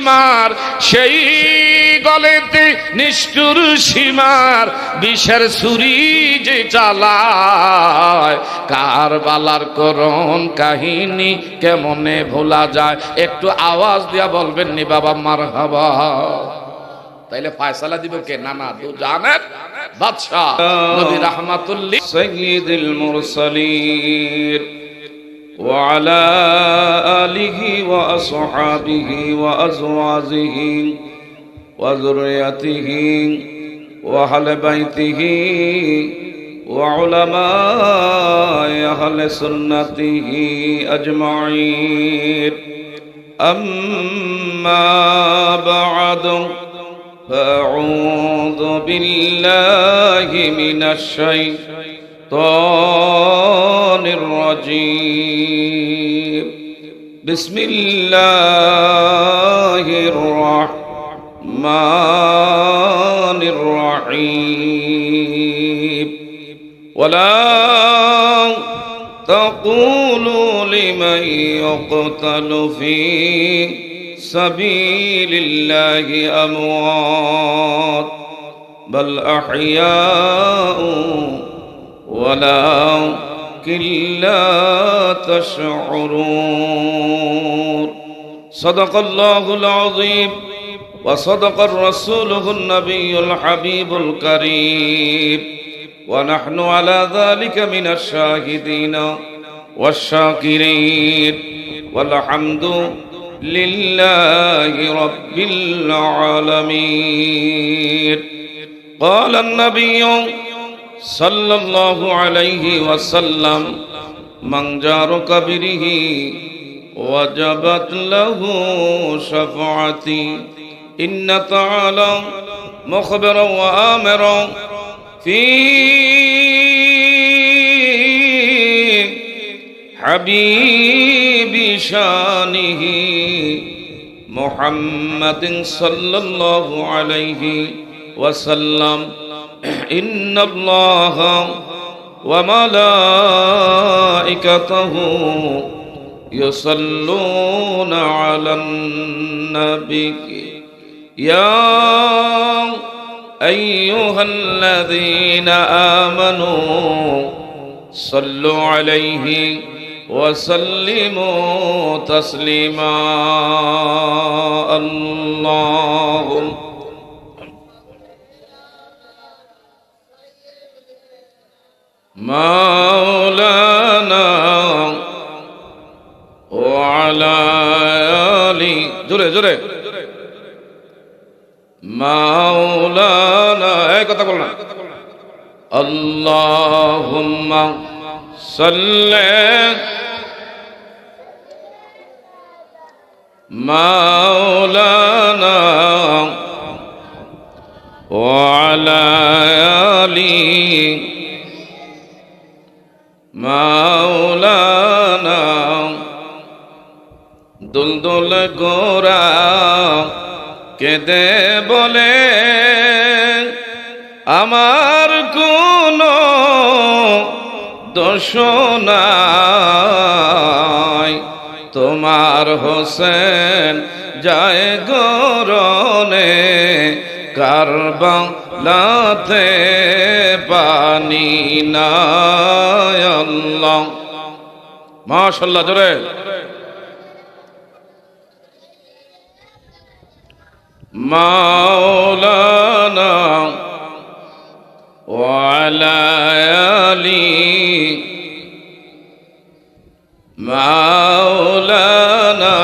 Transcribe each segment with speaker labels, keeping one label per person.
Speaker 1: সীমার, সেই গলেতে নিষ্ঠুর সীমার বিষের ছুরি যে চালায়। কারবালার করুণ কাহিনী কেমনে ভোলা যায়? একটু আওয়াজ দিয়া বলবেন নি বাবা মারহাবা। তাইলে ফয়সালা দিব কে? না না, দু জানের বাদশা নবী রাহমাতুল লিল সাইয়্যিদুল মুরসালিন ওয়া আলা আলিহি ওয়া আসহাবিহি ওয়া আজওয়াজিহি ওয়া যুররিয়াতিহি ওয়া আহলি বাইতিহি ওয়া উলামায়ে আহলি সুন্নাতিহি আজমাইন। আম্মা বা'দু فأعوذ بالله من الشيطان الرجيم. بسم الله الرحمن الرحيم. ولا تقولوا لمن يقتل في سبيل الله أموات بل أحياء ولكن لا تشعرون. صدق الله العظيم وصدق رسوله النبي الحبيب الكريم ونحن على ذلك من الشاهدين والشاكرين والحمد لله رب العالمين. قال النبي صلى الله عليه وسلم من جار كبره وجبت له شفاعتي. إن تعالى مخبرا وآمرا في حبيب شانه محمد صلى الله عليه وسلم. إن الله وملائكته يصلون على النبي يا أيها الذين آمنوا صلوا عليه وسلموا تسليما. اللهم مولانا وعلى آله জোরে জোরে مولانا এই কথা বল না। اللهم صل مولانا وعلى آله مولانا. দুলদুল গোরা কেঁদে বলে আমার কোনো দোষ নাই, তোমার হোসেন যায় গরনে কারবালাতে পানি নাই। আল্লাহ মাশাআল্লাহ জোরে মাওলানা ওয়ালা আলি মাওলানা।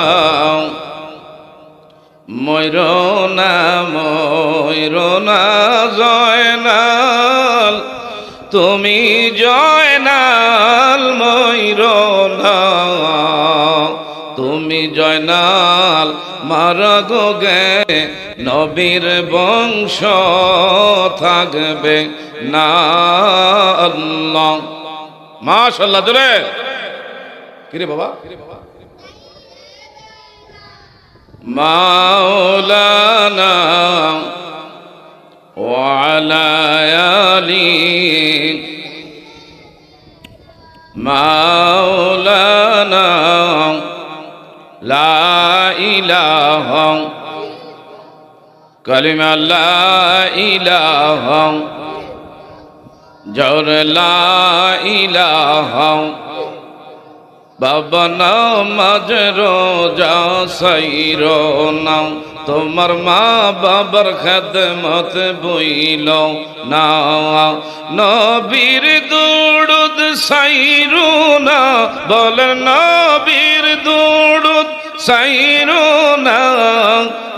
Speaker 1: ময়রনা ময়রনা জয়নাল তুমি জয়নাল ময়রনা তুমি জয়নাল মারা গো গে নবীর বংশ থাকবে না। আল্লাহ মাশাআল্লাহ জোরে কিরে বাবা। মাওলানা ওয়ালা আলি মাওলানা লা ইলাহা কালিমা লা ইলাহা জোর লা ইলাহা বাবা নামাজ রোজা সাইরো না তোমার মা বাবার খেদমত বইল না নবীর দুরূদ সাইরো না বল নবীর দুরূদ সাইরো না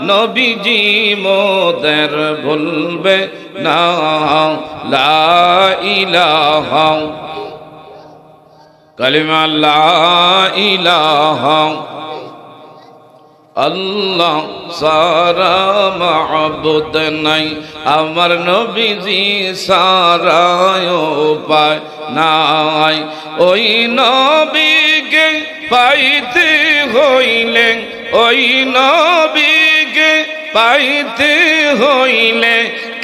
Speaker 1: নবীজি মোদের ভুলবে না লা ইলাহা কালিমা লা ইলাহা আল্লাহ সারা মাবুদ নাই আমার নবীজি সারা উপায় নাই ওই নবীকে পাইতে হইলে ওই নবীকে পাইতে হইলে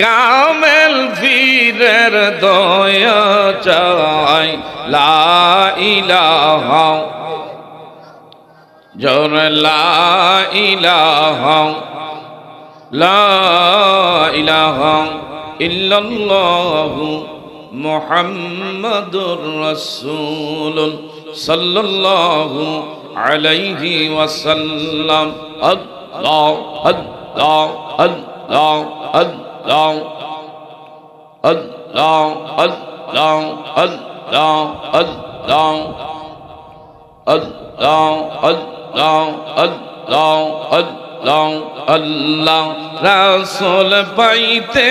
Speaker 1: কামেল ফিরের দয়া চাই লা ইলাহা জোর লা ইলাহা লা ইলাহা ইল্লাল্লাহু মুহাম্মাদুর রাসূলুল্লাহ সাল্লাল্লাহু আলাইহি ওয়াসাল্লাম আল্লাহ আল্লাহ আল্লাহ আল্লাহ আল্লাহ আল্লাহ আল্লাহ আল্লাহ আল্লাহ আল্লাহ আল্লাহ আল্লাহ আল্লাহ রাসূল পাইতে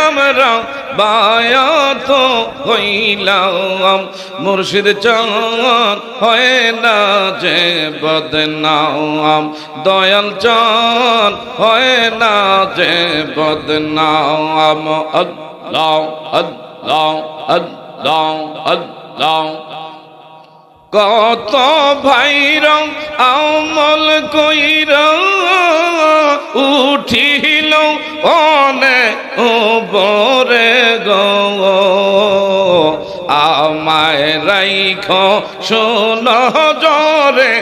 Speaker 1: আমরা বায়াত হইলাম মুর্শিদ চাঁদ হয় না যে বদনাম দয়াল চাঁদ হয় না যে বদনাম আল্লাহ আল্লাহ আল্লাহ আল্লাহ কত ভাইর আমল কইর উঠিল অনে উপরে গো আমায় রাইখ শোন জরে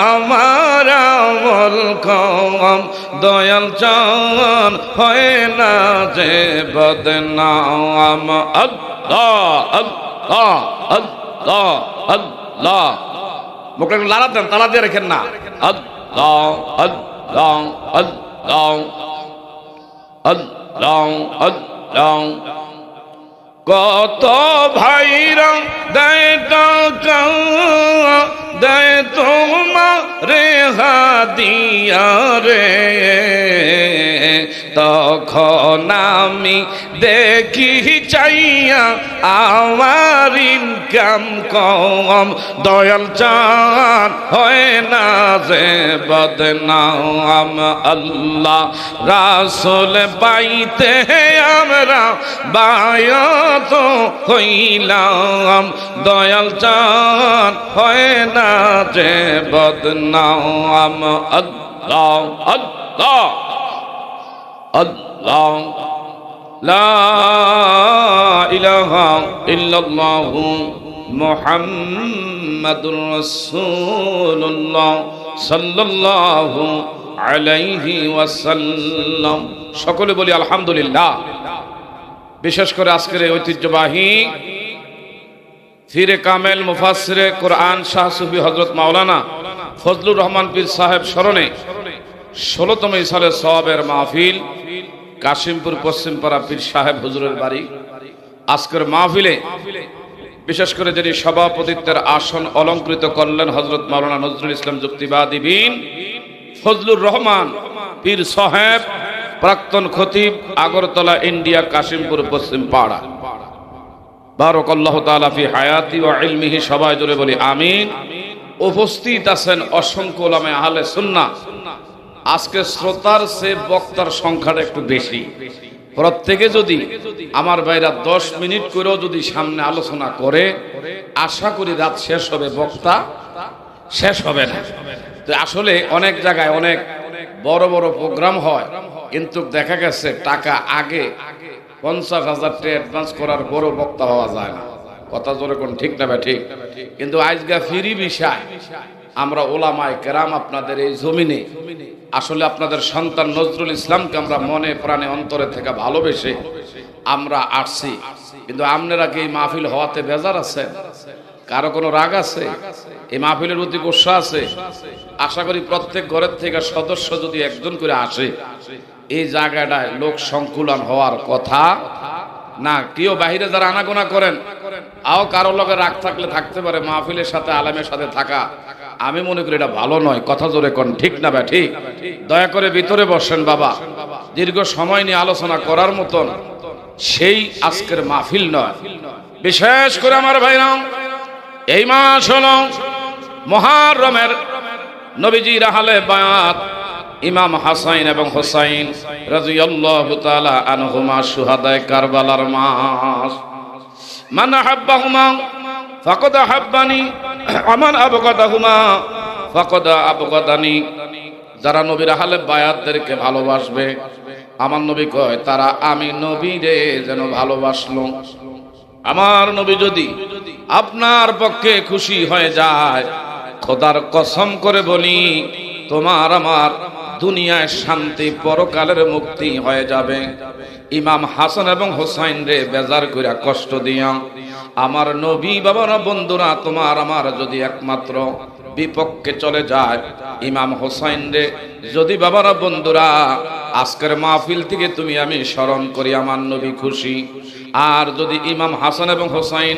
Speaker 1: আমার আমল কম দয়াল চান হয় না যে বদনাম আল্লাহ আল্লাহ আল্লাহ আল্লাহ মুখটা একটু লাড়া দেন, তালা দিয়ে রেখেন না। আল্লাহ আল্লাহ আল্লাহ আল্লাহ আল্লাহ কত ভাইরা দেয় টাকা দেয় তোমারে হাদিয়া রে তখন আমি দেখি চাইয়া আমার ইনকাম কম দয়াল চান হয় না যে বদনাম আল্লাহ রাসূল পাইতে আমরা বায়াত হইলাম দয়াল চান হয় না যে বদনাম আল্লাহ আল্লাহ আল্লাহ লা ইলাহা ইল্লাল্লাহু মুহাম্মাদুর রাসূলুল্লাহ সাল্লাল্লাহু আলাইহি ওয়াসাল্লাম। সকলে বলি আলহামদুলিল্লাহ। বিশেষ করে আজকের এই ঐতিহ্যবাহী ফিরে কামেল মুফাসসিরে কোরআন শাহ সুফি হযরত মাওলানা ফজলুর রহমান পীর সাহেব স্মরণে 16তম ইসালে সওয়াবের মাহফিল কাশিমপুর পশ্চিমপাড়া পীর সাহেব হুজুরের বাড়ি। আজকের মাহফিলে বিশেষ করে যিনি সভাপতিত্বের আসন অলংকৃত করলেন হযরত মাওলানা নজরুল ইসলাম যুক্তিবাদী বিন ফজলুর রহমান পীর সাহেব, প্রাক্তন খতিব, আগরতলা, ইন্ডিয়া, কাশিমপুর পশ্চিমপাড়া। বারাকাল্লাহু তাআলা ফি হায়াতি ওয়া ইলমিহি। সবাই জোরে বলি আমিন। উপস্থিত আছেন অসংখ্য উলামা আহলে সুন্নাহ। আজকে শ্রোতার চেয়ে বক্তার সংখ্যাটা একটু বেশি। প্রত্যেকে যদি আমার ভাইরা 10 মিনিট করেও যদি সামনে আলোচনা করে, আশা করি রাত শেষ হবে, বক্তা শেষ হবে না। তো আসলে অনেক জায়গায় অনেক বড় বড় প্রোগ্রাম হয়, কিন্তু দেখা গেছে টাকা আগে 50,000 টাকা অ্যাডভান্স করার বড় বক্তা হওয়া যায় না। কথা জোরে কোন ঠিক না? ঠিক। কিন্তু আজকে ফ্রি বিষয় আমরা ওলামায়ে কেরাম আপনাদের এই জমিনে আসলে আপনাদের সন্তান নজরুল ইসলামকে আমরা মনে প্রাণে অন্তরে থেকে ভালোবেসে আমরা আসছি, কিন্তু আপনারা কি এই মাহফিল হওয়াতে বেজার আছেন? কারো কোনো রাগ আছে? এই মাহফিলের প্রতি গোসা আছে? আশা করি প্রত্যেক ঘরের থেকে সদস্য যদি একজন করে আসে, এই জায়গাটায় লোক সংকুলন হওয়ার কথা না। কেউ বাহিরে যারা আনাগোনা করেন, কারো লগে রাগ থাকলে থাকতে পারে, মাহফিলের সাথে আলেমের সাথে থাকা আমি মনে করি এটা ভালো নয়। কথা জোরে কোন, ঠিক না ভাই? ঠিক। দয়া করে ভিতরে বসেন বাবা, দীর্ঘ সময় নিয়ে আলোচনা করার মতন সেই আজকের মাহফিল নয়। বিশেষ করে আমার ভাইরা, এই মাস হলো মুহররমের নবীজির আহলে বায়াত ইমাম হাসান এবং হুসাইন রাদিয়াল্লাহু তাআলা আনহুমা শুহাদায়ে কারবালার মাস। মান আহাব্বাহুমা ফাকাদ আহাব্বানি ওয়া মান আবগাদাহুমা ফাকাদ আবগাদানি। যারা নবীর আহলে বায়াতদেরকে ভালোবাসবে, আমার নবী কয় তারা আমি নবীরে যেন ভালোবাসলো। আমার নবী যদি আপনার পক্ষে খুশি হয়ে যায়, খোদার কসম করে বলি তোমার আমার দুনিয়ায় শান্তি, পরকালের মুক্তি হয়ে যাবে। ইমাম হাসান এবং হুসাইন রে বেজার কইরা কষ্ট দিয়া আমার নবী বাবারা বন্ধুরা তোমার আমার যদি একমাত্র বিপক্ষে চলে যায়, ইমাম হুসাইন রে যদি বাবারা বন্ধুরা আজকের মাহফিল থেকে তুমি আমি স্মরণ করি, আমার নবী খুশি। আর যদি ইমাম হাসান এবং হুসাইন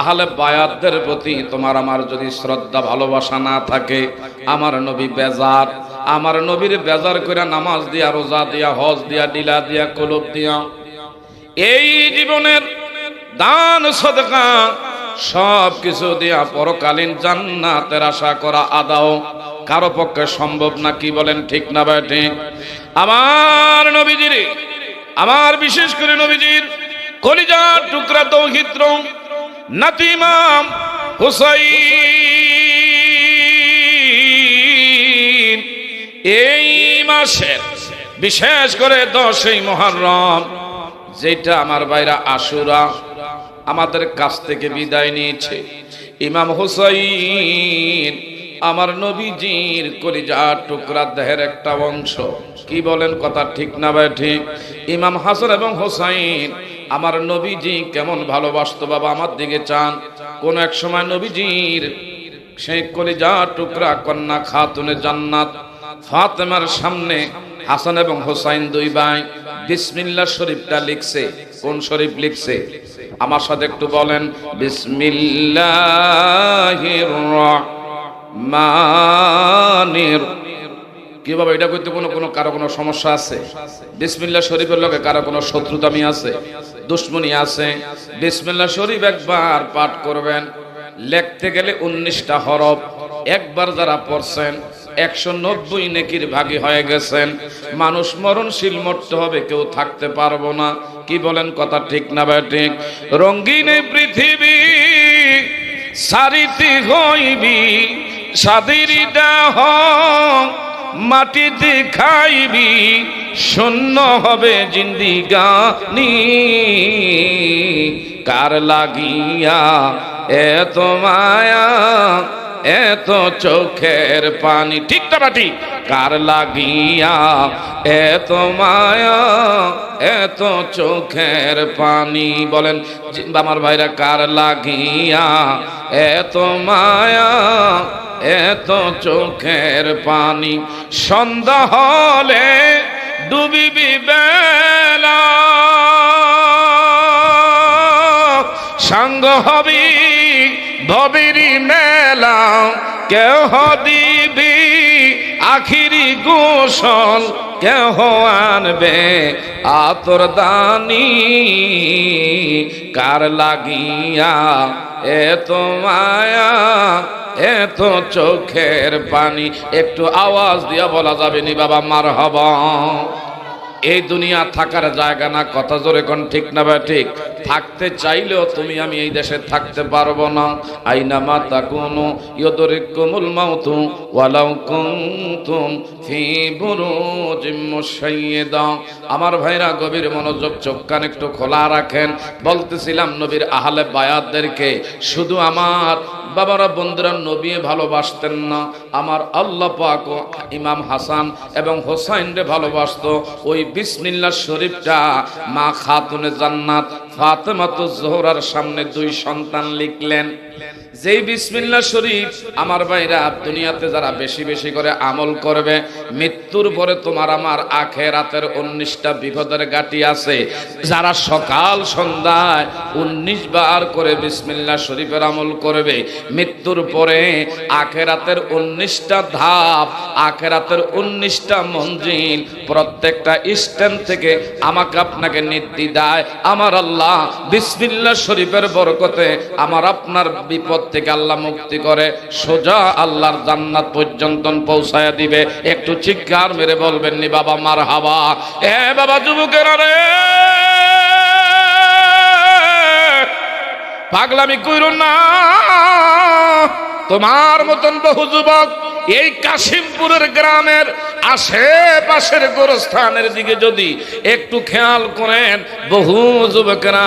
Speaker 1: আহলে বায়াতদের প্রতি তোমার আমার যদি শ্রদ্ধা ভালোবাসা না থাকে, আমার নবী বেজার। আমার নবীর বেজার করে নামাজ দিয়া, রোজা দিয়া, হজ দিয়া, ডিলা দিয়া, কলব দিয়া, এই জীবনের দান সদকা সব কিছু দিয়া পরকালীন জান্নাতের আশা করা আদাও কারো পক্ষে সম্ভব না। কি বলেন, ঠিক না ভাই? ঠিক। আমার নবীজির, আমার বিশেষ করে নবীজির কলিজার টুকরা তৌহিদ নাতি ইমাম হুসাইন এই মাসের বিশেষ করে 10ই মুহররম, যেটা আমার ভাইরা আশুরা আমাদের কাছ থেকে বিদায় নিয়েছে, ইমাম হুসাইন আমার নবীজির কলিজার টুকরা দেহের একটা অংশ। কি বলেন, কথা ঠিক না ভাই? ঠিক। ইমাম হাসান এবং হুসাইন আমার নবীজি কেমন ভালোবাসতো বাবা, আমার দিকে চান। কোন এক সময় নবীজির সেই কলিজার টুকরা কন্যা খাতুনে জান্নাত ফাতেমার সামনে হাসান এবং হুসাইন দুই ভাই বিসমিল্লাহ শরীফটা লিখছে। কোন শরীফ লিখছে? আমার সাথে একটু বলেন, বিসমিল্লাহির রহমানির। কি বাবা, এটা করতে কারো কোনো সমস্যা আছে? বিসমিল্লাহ শরীফের লগে কারো কোনো শত্রুতামি আছে, দুশ্মনী আছে? বিসমিল্লাহ শরীফ একবার পাঠ করবেন। লিখতে গেলে 19টা হরফ, একবার যারা পড়ছেন 190 নেকির ভাগী হয়ে গেছেন। মানুষ মরণশীল মরতে হবে, কেউ থাকতে পারবো না। কি বলেন, কথা ঠিক না ভাই? ঠিক। রঙিন পৃথিবী সারিতে হইবি, সাদের দেহ মাটিতে খাইবি, শূন্য হবে জিন্দিগানি। কার লাগিয়া এত মায়া, এত চোখের পানি, ঠিক না বাটি? কার লাগিয়া এত মায়া, এত চোখের পানি? বলেন আমার ভাইরা, কার লাগিয়া এত মায়া, এত চোখের পানি? সন্ধ্যা হলে ডুবিবি বেলা, সাঙ্গ হবি ভবেরি মেলা, কেহ দিবি আখিরি গোসল, কেহ আনবে আতর দানি। কার লাগিয়া এত মায়া, এত চোখের পানি? একটু আওয়াজ দিয়া বলা যাবে নি বাবা মারহাবা? এই দুনিয়া থাকার জায়গা না, কথা জোরে কোন, ঠিক না ভাই? ঠিক। থাকতে চাইলেও তুমি আমি এই দেশে থাকতে পারবো না। আইনা মা তাকুনু ইউদরিকুমুল মাউতু ওয়ালাউ কুনতুম ফি বুরুজিম মুশাইয়্যিদা। আমার ভাইরা গভীর মনোযোগ, চোখ কান একটু খোলা রাখেন। বলতেছিলাম নবীর আহলে বায়াতদেরকে শুধু আমার বাবারা বন্ধুরা নবী ভালোবাসতেন না, আমার আল্লাহ পাক ইমাম হাসান এবং হোসাইনরে ভালোবাসতো। ওই বিসমিল্লাহ শরীফটা মা খাতুনে জান্নাত ফাতেমাতুজ জোহরার সামনে 2 সন্তান লিখলেন। যেই বিসমিল্লাহ শরীফ আমার ভাইরা দুনিয়াতে যারা বেশি বেশি করে আমল করবে, মৃত্যুর পরে তোমার আমার আখিরাতের 19টা বিপদের গাটি আছে। যারা সকাল সন্ধ্যায় 19 বার করে বিসমিল্লাহ শরীফের আমল করবে, মৃত্যুর পরে আখিরাতের 19টা ধাপ, আখিরাতের 19টা মঞ্জিল, প্রত্যেকটা স্ট্যান্ড থেকে আমাকে আপনাকে নির্দ্বিধায় আমার আল্লাহ বিসমিল্লাহ শরীফের বরকতে আমার আপনার বিপদ থেকে আল্লাহ মুক্তি করে সোজা আল্লাহর জান্নাত পর্যন্ত পৌঁছায়া দিবে। একটু চিৎকার মেরে বলবেন নি বাবা মারহাবা। এ বাবা যুবকেরা রে, পাগলামি কইরো না। তোমার মতন বহু যুবক এই কাশিমপুরের গ্রামের আশেপাশের গোরস্থানের দিকে যদি একটু খেয়াল করেন, বহু যুবকেরা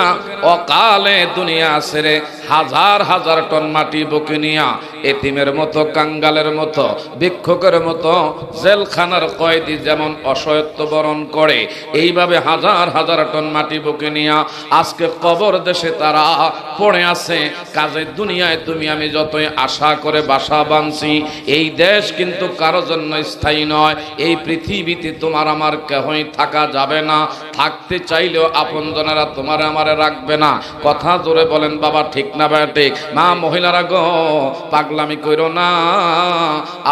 Speaker 1: অকালে দুনিয়া ছেড়ে হাজার হাজার টন মাটি বকে নিয়া এতিমের মতো, কাঙ্গালের মতো, ভিক্ষুকের মতো জেলখানার কয়েদি যেমন অসহায়ত্ব বরণ করে, এইভাবে হাজার হাজার টন মাটি বকে নিয়া আজকে কবর দেশে তারা পড়ে আছে। কাজে দুনিয়ায় তুমি আমি যতই আশা করে বাসা বাঁধছি, এই দেশ কিন্তু কারো জন্য স্থায়ী নয়। এই পৃথিবীতে তোমার আমার কেহই থাকা যাবে না, থাকতে চাইলেও আপনজনেরা তোমার আমারে রাখবে না। কথা জোরে বলেন বাবা, ঠিক না ভাই ঠিক? মা মহিলারা গো, পাগলামি কইরো না।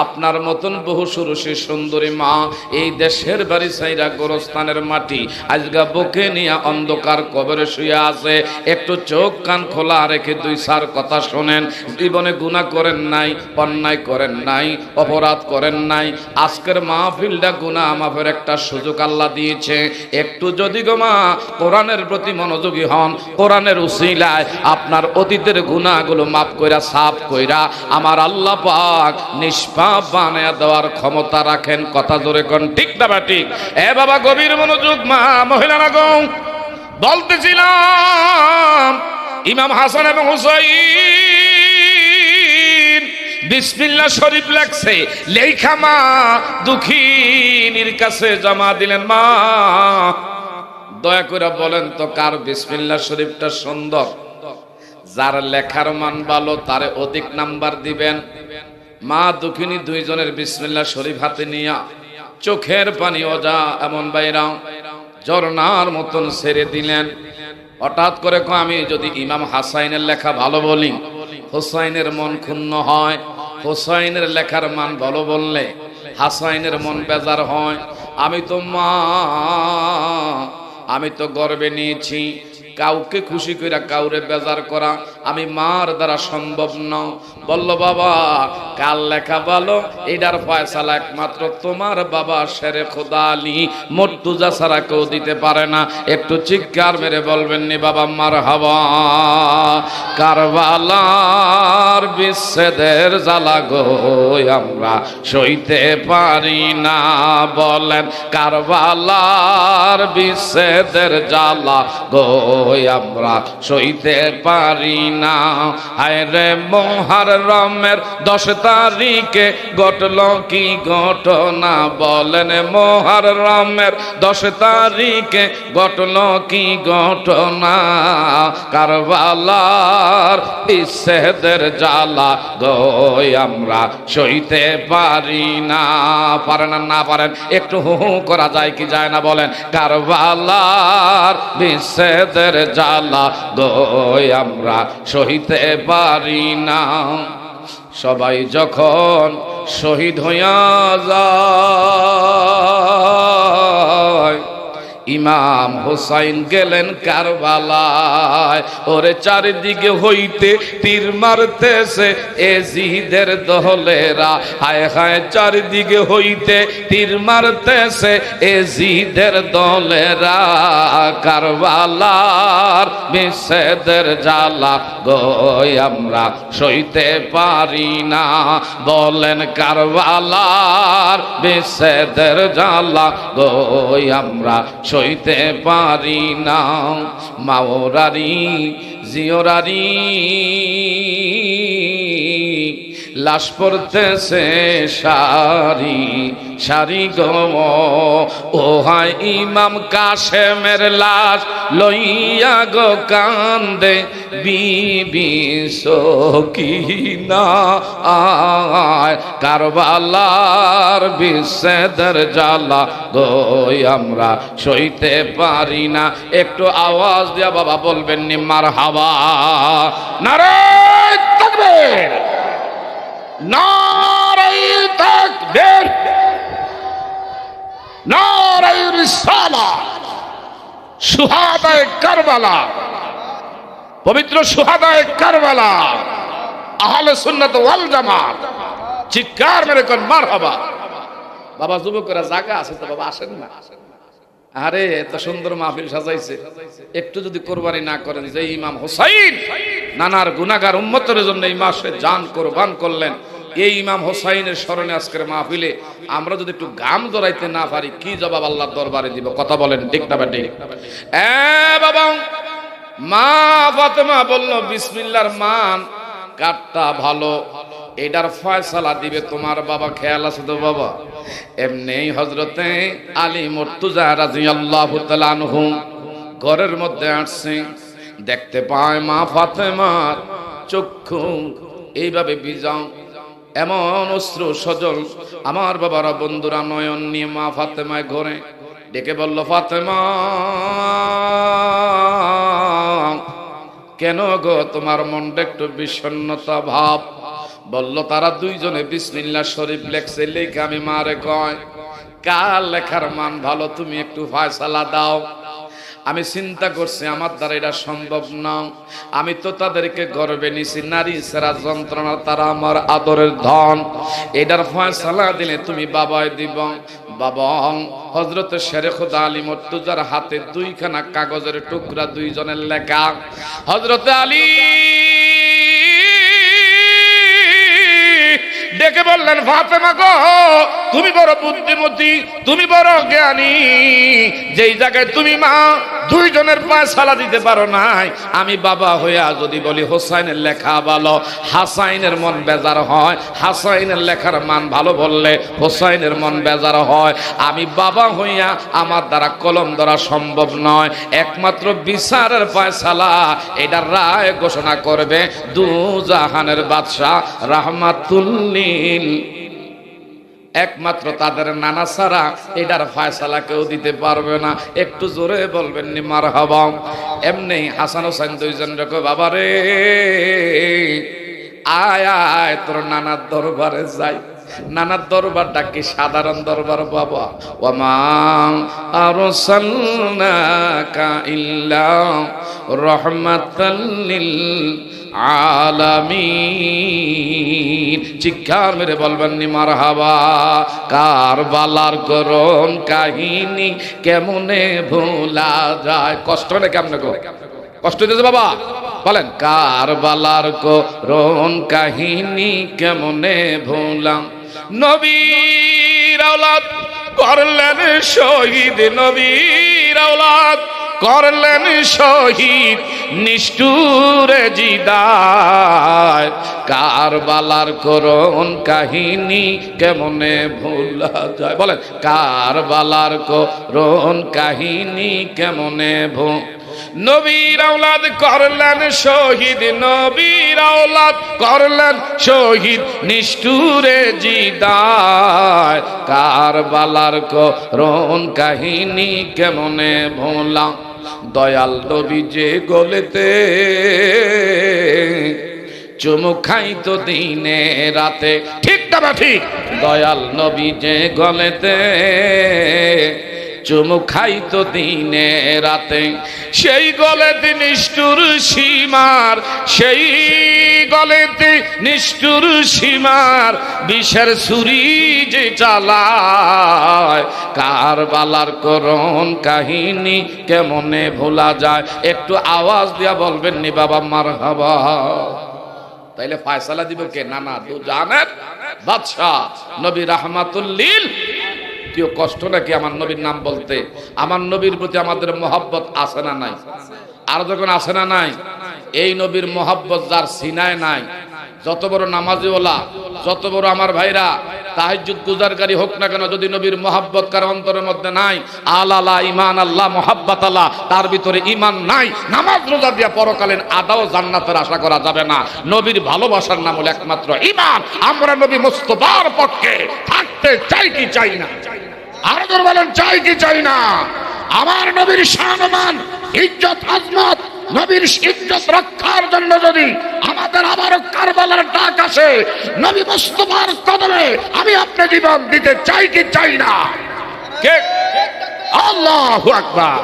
Speaker 1: আপনার মতন বহু সুরসী সুন্দরী মা এই দেশের বাড়ি সাইরা গোরস্থানের মাটি আজগা বুকে নিয়ে অন্ধকার কবরে শুয়ে আছে। একটু চোখ কান খোলা রেখে 2-4 কথা শোনেন। জীবনে গুনাহ করেন নাই, অন্যায় করেন নাই, অপরাধ করেন নাই। আজকের মাহফিলটা গুনাহ মাফের একটা সুযোগ আল্লাহ দিয়েছে। একটু যদি গো মা কোরআনের প্রতি মনোযোগী হন, কোরআনের উসিলায় আপনার অতীতের গুনাহগুলো মাফ কইরা সাফ কইরা আমার আল্লাহ পাক নিষ্পাপ বানায়া দেওয়ার ক্ষমতা রাখেন। কথা জোরে কোন ঠিক না বা ঠিক? এ বাবা গভীর মনোযোগ মা মহিলারা গো, বলতেছিলাম ইমাম হাসান এবং হুসাইন বিসমিল্লাহ শরীফ লেখছে, লেখা মা দুঃখিনীর কাছে জমা দিলেন। মা দয়া করে বলেন তো কার বিসমিল্লাহ শরীফটা সুন্দর? যার লেখার মান ভালো তারে অধিক নাম্বার দিবেন। মা দুঃখিনী 2 জনের বিসমিল্লাহ শরীফ হাতে নিয়া চোখের পানি ওজা এমন বাইরা ঝর্ণার মতন ছেড়ে দিলেন। হঠাৎ করে আমি যদি ইমাম হাসাইনের লেখা ভালো বলি, হোসাইনের মন ক্ষুণ্ণ হয়। হোসাইনের লেখার মান ভালো বললে হাসাইনের মন বেজার হয়। আমি তো গর্বে নিয়েছি, কাউকে খুশি করে কাউরে বেজার করা আমি মার দ্বারা সম্ভব না। বলল বাবা কাল লেখা ভালো, এটার ফয়সালা একমাত্র তোমার বাবা শেরে খোদা আলী মর্তুজা ছাড়া কেউ দিতে পারে না। একটু চিৎকার মেরে বলবেন নি বাবা মারহাবা। কারবালার বিচ্ছেদের জ্বালা গো আমরা সইতে পারি না। বলেন কারবালার বিচ্ছেদের জ্বালা গো আমরা সইতে পারি না। হায় রে মুহররমের 10 তারিখে ঘটল কি ঘটনা? বলেন মুহররমের 10 তারিখে ঘটল কি ঘটনা? কারবালার বিচ্ছেদের জ্বালা গো আমরা সইতে পারি না। পারেন না পারেন একটু হু হু করা যায় কি যায় না বলেন? কারবালার বিচ্ছেদের জ্বালা গো আমরা সহিতে পারি না। সবাই যখন শহীদ হইয়া যায়, ইমাম হুসাইন গেলেন কারবালায়। ওরে চারিদিকে হইতে তীর মারতেছে এজিদের দলেরা। হায় হায় চারিদিকে হইতে তীর মারতেছে এজিদের দলেরা। কারবালার বিচ্ছেদের জ্বালা গো আমরা সইতে পারি না। বলেন কারবালার বিচ্ছেদের জ্বালা গো আমরা সইতে সইতে পারি না, মাওরারি জিওরারি লাশ পড়তেছে সারি সারি গো, ও হায় ইমাম কাশেমের লাশ লইয়া গো কান্দে বিবি সকিনা, আয় কারবালার বিচ্ছেদের জ্বালা গো আমরা সইতে পারি না। একটু আওয়াজ দিয়া বাবা বলবেন নি মারহাবা, নারে তাকবীর, নারে তাকবীর, নারে রিসালাত। শুহাদায়ে কারবালা, পবিত্র শুহাদায়ে কারবালা, আহলে সুন্নাত ওয়াল জামাত, চিৎকার মেরে কোন মারহাবা। বাবা যুবকরা জায়গা আছে তো বাবা আসেন না? আরে এত সুন্দর মাহফিল সাজাইছে, একটু যদি কোরবানি না করেন, যে ইমাম হোসাইন নানার গুনাহগার উম্মতের জন্য এই মাসে জান কোরবান করলেন, এই ইমাম হোসাইনের স্মরণে আজকের মাহফিলে আমরা যদি একটু গাম জড়াইতে না পারি, কি জবাব আল্লাহর দরবারে দিব? কথা বলেন ঠিক না বেঠিক? বাবা, মা ফাতেমা বলল বিসমিল্লাহর মান কাটটা ভালো, এটার ফয়সালা দিবে তোমার বাবা, খেয়াল আছে তো বাবা? এমনি হযরতে আলী মুর্তজা রাদিয়াল্লাহু তাআলা আনহু ঘরের মধ্যে আসছে, দেখতে পায় মা ফাতেমার চক্ষু এইভাবে ভিজাও, এমন অশ্রু সজল। আমার বাবারা বন্ধুরা নয়ন নিয়ে মা ফাতেমায় ঘরে ডেকে বলল, ফাতেমা কেন গো তোমার মনটা একটু বিষণ্ণতা ভাব? বলল তারা দুইজনে বিসমিল্লাহ শরীফ লেখছে, লেখে আমি মারে কয় কার লেখার মান ভালো, তুমি একটু ফয়সালা দাও। আমি চিন্তা করছি আমার দ্বারা এটা সম্ভব না, আমি তো তাদেরকে গর্বে নিছি, নারী সেরা যন্ত্রণা, তারা আমার আদরের ধন, এটার ফয়সালা দিলে তুমি বাবায় দিব। বাবা হযরত শেরে খোদা আলী মুর্তজার হাতে দুইখানা কাগজের টুকরা, দুইজনের লেখা। হযরত আলী ডেকে বললেন, ফাতেমা গো তুমি বড় বুদ্ধিমতী, তুমি বড় জ্ঞানী, যেই জায়গায় তুমি মা দুইজনের ফয়সালা দিতে পারো নাই, আমি বাবা হইয়া যদি বলি হোসাইনের লেখা ভালো, হাসাইনের মন বেজার হয়, হাসাইনের লেখার মান ভালো বললে হোসাইনের মন বেজার হয়, আমি বাবা হইয়া আমার দ্বারা কলম ধরা সম্ভব নয়, একমাত্র বিচারের ফয়সালা এটার রায় ঘোষণা করবে দুজাহানের বাদশা রাহমাতুল্লিল, একমাত্র তাদের নানা ছাড়া এটার ফয়সালা কেউ দিতে পারবে না। একটু জোরে বলবেন নি মারহাবা। এমনি হাসান হোসেন দুইজন রেখো, বাবা রে আয় আয় তোর নানার দরবারে যাই। নানার দরবারটা কি সাধারণ দরবার বাবা? ওয়ামা আরসালনাকা ইল্লা রাহমাতাল লিল আলামিন। চিৎকার মেরে বলবেন নি মারহাবা। কারবালার করুণ কাহিনী কেমনে ভোলা যায়? কষ্ট হলে কেমনে গো? কষ্ট হইতেছে বাবা? বলেন কারবালার করুণ কাহিনী কেমনে ভোলাম। নবীর আওলাদ করলেন শহীদ, নবীর আওলাদ করলেন শহীদ, নিষ্ঠুরে জিদায়। কারবালার করুণ কাহিনী কেমনে ভোলা যায়? বলেন কারবালার করুণ কাহিনী কেমনে নবীর আওলাদ করলেন শহীদ, নবীর আওলাদ করলেন শহীদ, নিষ্ঠুরে জিদায়। কারবালার করুণ কাহিনী কেমনে ভোলা। দয়াল নবী যে গলেতে চুমু খাইতো দিনে রাতে, ঠিক না ঠিক? দয়াল নবী যে গলেতে চুমু খাইতো দিনে রাতে, সেই গলেতে নিষ্ঠুর সীমার, সেই গলেতে নিষ্ঠুর সীমার বিষের ছুরি যে চালায়। কারবালার করুণ কাহিনী কেমনে ভোলা যায়? একটু আওয়াজ দিয়া বলবেন নি বাবা মারহাবা। তাইলে ফয়সালা দিব কে? নানা দু জানের বাদশা নবী রাহমাতুল লিল কেউ কষ্ট নাকি আমার নবীর নাম বলতে? আমার নবীর প্রতি আমাদের মহব্বত আছে না নাই? আর যখন আছে না নাই, এই নবীর মহব্বত যার সিনায় নাই, যত বড় নামাজিওয়ালা, যত বড় আমার ভাইরা তাহাজ্জুদ গুজারকারী হোক না কেন, যদি নবীর মহব্বত কার অন্তরের মধ্যে নাই, আল্লাহ ঈমান আল্লাহ মুহাব্বত আল্লাহ, তার ভিতরে ঈমান নাই, নামাজ রোজা দিয়া পরকালীন আদাও জান্নাতের আশা করা যাবে না। নবীর ভালোবাসার নাম হলো একমাত্র ঈমান। আমরা নবী মুস্তাফার পক্ষে থাকতে চাই কি চাই না? আর জোরে বলেন, চাই কি চাই না? আমার নবীর সম্মান, ইজ্জত, আজমত, নবীর ইজ্জত রক্ষার জন্য যদি আমাদের আবারও কারবালার ডাক আসে, নবী মুস্তাফার কদমে আমি আপনি জীবন দিতে চাই কি চাই না? কে? আল্লাহু আকবার।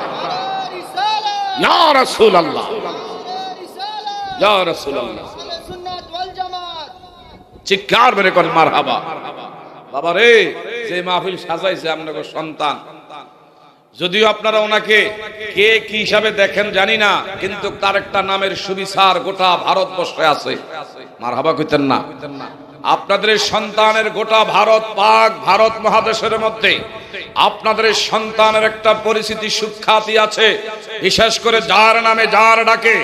Speaker 1: ইয়া রাসূলুল্লাহ, ইয়া রাসূলুল্লাহ। চিৎকার মেরে কর মারহাবা। বাবা রে, যে মাহফিল সাজাইছে আপনাদের সন্তান, যদিও আপনারা ওনাকে কে কি হিসাবে দেখেন জানি না, কিন্তু তার একটা নামের সুবিচার গোটা ভারতবর্ষে আছে। মারহাবা কইতেন না? আপনাদের সন্তানের গোটা ভারত পাক ভারত মহাদেশের মধ্যে আপনাদের সন্তানের একটা পরিচিতি সুখ্যাতি আছে। বিশেষ করে যার নামে যার ডাকে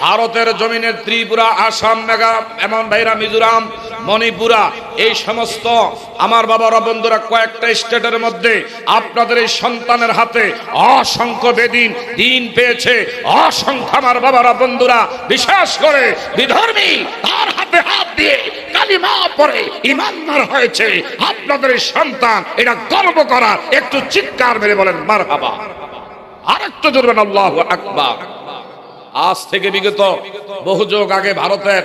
Speaker 1: ভারতের জমিনে ত্রিপুরা, আসাম, এমন ভাইরা মিজোরাম, মণিপুরা, এই সমস্ত আমার বাবারা বন্ধুরা কয়েকটা স্টেটের মধ্যে আপনাদের এই সন্তানের হাতে অসংখ্য বেদিন দিন পেয়েছে। অসংখ্য আমার বাবারা বন্ধুরা, বিশেষ করে বিধর্মী, তার হাতে হাত দিয়ে কালিমা পড়ে ঈমানদার হয়েছে। আপনাদের এই সন্তান, এটা গর্ব করার। একটু চিৎকার মেরে বলেন মারহাবা। আরেকটু জোরে বলেন আল্লাহু আকবার। আজ থেকে বিগত বহু যুগ আগে ভারতের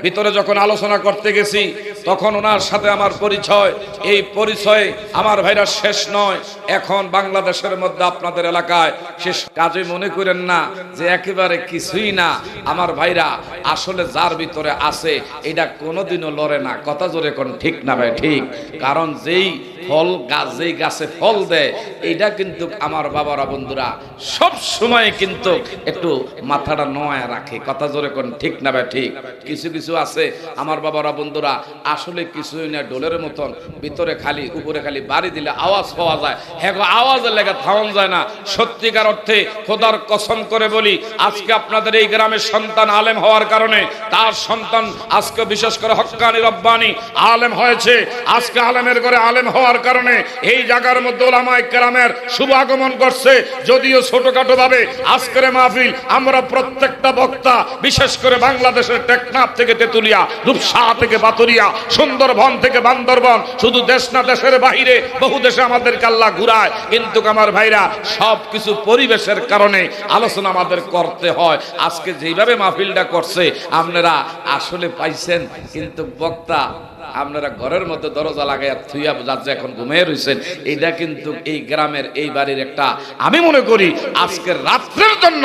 Speaker 1: ভিতরে যখন আলোচনা করতে গেছি, তখন ওনার সাথে আমার পরিচয়, এই পরিচয় আমার ভাইরা শেষ নয়। এখন বাংলাদেশের মধ্যে আপনাদের এলাকায় শেষ। কাজে মনে করেন না যে একেবারে কিছুই না। আমার ভাইরা আসলে যার ভিতরে আছে এটা কোনোদিনও লড়ে না। কথা জোরে কোন ঠিক না ভাই? ঠিক। কারণ যেই ফল গাছ, যেই গাছে ফল দেয়, এইটা কিন্তু আমার বাবারা বন্ধুরা সব সময় কিন্তু একটু মাথাটা নোয়া রাখে। কথা জোরে কোন ঠিক না ভাই? ঠিক। কিছু কিছু আছে আমার বাবারা বন্ধুরা আসলে কিছুই না, ডোলের মতন, ভিতরে খালি, উপরে খালি বাড়ি দিলে আওয়াজ পাওয়া যায়। হ্যাঁ, আওয়াজের লেগে থামান যায় না। সত্যিকার অর্থে খোদার কসম করে বলি, আজকে আপনাদের এই গ্রামের সন্তান আলেম হওয়ার কারণে, তার সন্তান আজকে বিশেষ করে হক্কানি রব্বানি আলেম হয়েছে। আজকে আলেমের ঘরে আলেম হওয়ার কারণে এই জায়গার মধ্যে উলামায়ে কেরামের শুভ আগমন করছে। যদিও ছোটখাটো ভাবে আজকের মাহফিল, আমরা প্রত্যেকটা বক্তা বিশেষ করে বাংলাদেশের টেকনাফ থেকে তেতুলিয়া, রূপসা থেকে বাতুরিয়া, সুন্দরবন থেকে বান্দরবন, শুধু দেশ না দেশের বাহিরে বহু দেশে আমাদেরকে আল্লাহ ঘুরায়। কিন্তু আমার ভাইরা সব কিছু পরিবেশের কারণে আলোচনা আমাদের করতে হয়। আজকে যেভাবে মাহফিলটা করছে আপনারা আসলে পাইছেন, কিন্তু বক্তা আপনারা ঘরের মধ্যে দরজা লাগাইয়া থুইয়া যাচ্ছে এখন ঘুমিয়ে রয়েছেন। এইটা কিন্তু এই গ্রামের, এই বাড়ির একটা, আমি মনে করি আজকের রাত্রের জন্য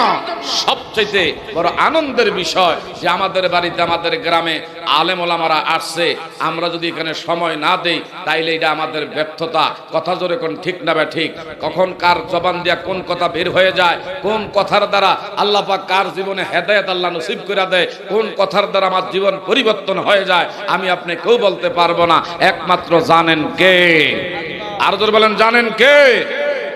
Speaker 1: সবচেয়ে বড় আনন্দের বিষয় যে আমাদের বাড়িতে, আমাদের গ্রামে আলেম ওলামারা আসছে। আমরা যদি এখানে সময় না দেই তাইলে এটা আমাদের ব্যর্থতা। কথা জোরে কোন ঠিক না ভাই? ঠিক। কখন কার জবান দিয়া কোন কথা বের হয়ে যায়, কোন কথার দ্বারা আল্লাহ পাক কার জীবনে হেদায়েত আল্লাহ নসিব করে দেয়, কোন কথার দ্বারা আমার জীবন পরিবর্তন হয়ে যায়, আমি আপনি কেউ বলতে পারবো না। একমাত্র জানেন কে? আর জোরে বলেন, জানেন কে?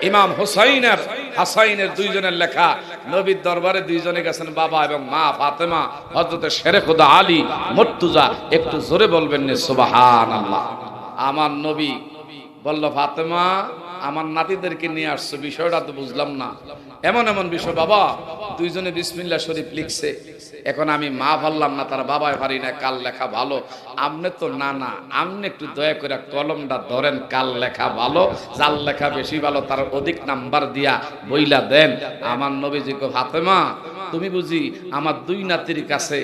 Speaker 1: ইমাম হুসাইনের হাসাইনের দুইজনের লেখা। নবীর দরবারে দুইজনে গেছেন, বাবা এবং মা ফাতেমা, হযরতে শেরে খুদা আলী মুর্তজা। একটু জোরে বলবেন না সুবহানাল্লাহ। আমার নবী বলল, ফাতেমা আমার নাতিদেরকে নিয়ে আসছো, বিষয়টা তো বুঝলাম না। এমন এমন বিষয় বাবা, দুইজনে বিসমিল্লাহ শরীফ লিখছে। এখন আমি মা বললাম না, তার বাবাই পারি না, কাল লেখা ভালো। আমনে তো না না, আমনে একটু দয়া করে কলমটা ধরেন, কাল লেখা ভালো, যার লেখা বেশি ভালো তার অধিক নাম্বার দিয়া বইলা দেন। আমার নবীজি কো, ফাতেমা তুমি বুঝি আমার দুই নাতির কাছে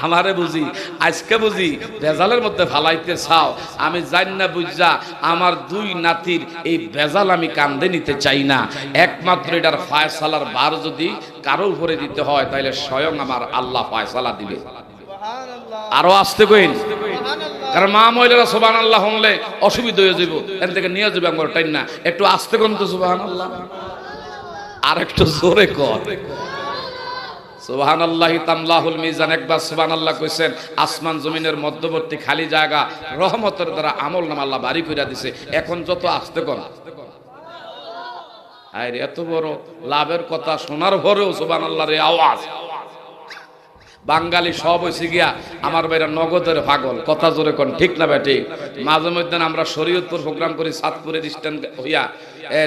Speaker 1: আমারে বুঝি আজকে বুঝি ভেজালের মধ্যে ফালাইতে চাও? আমি জানি না বুঝা আমার দুই নাতির এই ভেজাল আমি কান্দে নিতে চাই না। একমাত্র এটার ফায়সালার বার যদি কারো উপরে দিতে হয় তাহলে স্বয়ং আমার আল্লাহ ফায়সালা দিবে। আরো আসতে কইন, কারণ মা মহিলারা সুবহানাল্লাহ হলে অসুবিধা হয়ে যাবো, এর থেকে নিয়ে যাবে আমার টাইম না। একটু আসতে কোন তো সুবহানাল্লাহ, আর একটু জোরে কর সুবহানাল্লাহি তামলাহুল মিজান, একবার সুবহানাল্লাহ কইছেন, আসমান জমিনের মধ্যবর্তী খালি জায়গা রহমতের দ্বারা আমল নামা আল্লাহ বাড়ি কইরা দিছে। এখন যত আসতে কর আরে এত বড় লাভের কথা শোনার পরেও সুবহানাল্লাহর এই আওয়াজ। বাঙালি সব হয়েছে গিয়া আমার বাইরা নগদের পাগল, কথা জোরে কোন ঠিক না বেটি? মাঝে মধ্যে আমরা শরীয়তপুর প্রোগ্রাম করি, সাতপুরের স্ট্যান্ড হইয়া